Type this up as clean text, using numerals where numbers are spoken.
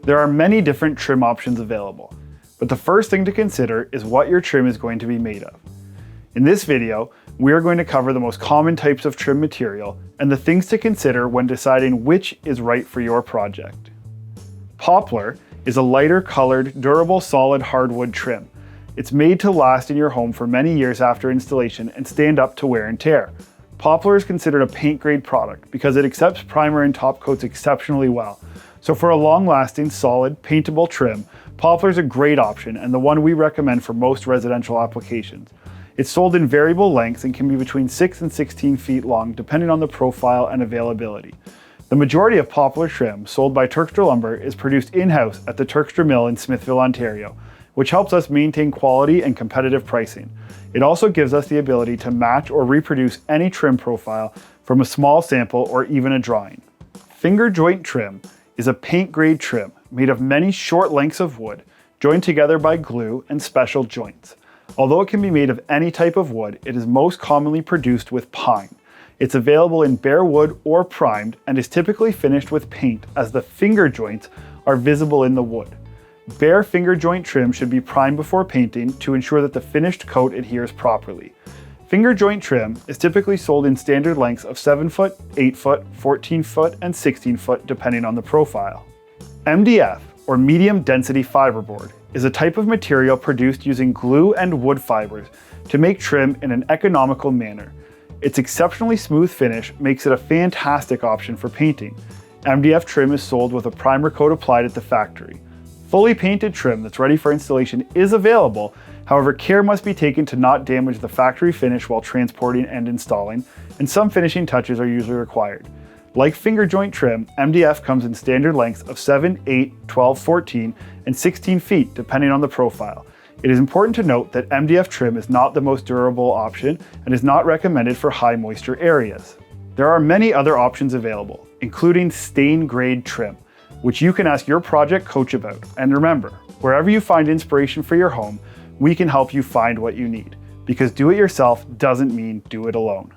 There are many different trim options available, but the first thing to consider is what your trim is going to be made of. In this video, we are going to cover the most common types of trim material and the things to consider when deciding which is right for your project. Poplar is a lighter colored, durable, solid hardwood trim. It's made to last in your home for many years after installation and stand up to wear and tear. Poplar is considered a paint grade product because it accepts primer and top coats exceptionally well. So for a long-lasting, solid, paintable trim, Poplar is a great option and the one we recommend for most residential applications. It's sold in variable lengths and can be between 6 and 16 feet long depending on the profile and availability. The majority of Poplar trim sold by Turkstra lumber is produced in-house at the Turkstra mill in Smithville, Ontario, which helps us maintain quality and competitive pricing. It also gives us the ability to match or reproduce any trim profile from a small sample or even a drawing. Finger joint trim is a paint grade trim made of many short lengths of wood joined together by glue and special joints. Although it can be made of any type of wood, it is most commonly produced with pine. It's available in bare wood or primed and is typically finished with paint as the finger joints are visible in the wood. Bare finger joint trim should be primed before painting to ensure that the finished coat adheres properly. Finger joint trim is typically sold in standard lengths of 7 foot, 8 foot, 14 foot, and 16 foot depending on the profile. MDF, or medium density fiberboard, is a type of material produced using glue and wood fibers to make trim in an economical manner. Its exceptionally smooth finish makes it a fantastic option for painting. MDF trim is sold with a primer coat applied at the factory. Fully painted trim that's ready for installation is available, however care must be taken to not damage the factory finish while transporting and installing, and some finishing touches are usually required. Like finger joint trim, MDF comes in standard lengths of 7, 8, 12, 14, and 16 feet depending on the profile. It is important to note that MDF trim is not the most durable option and is not recommended for high moisture areas. There are many other options available, including stain grade trim, which you can ask your project coach about. And remember, wherever you find inspiration for your home, we can help you find what you need, because do it yourself doesn't mean do it alone.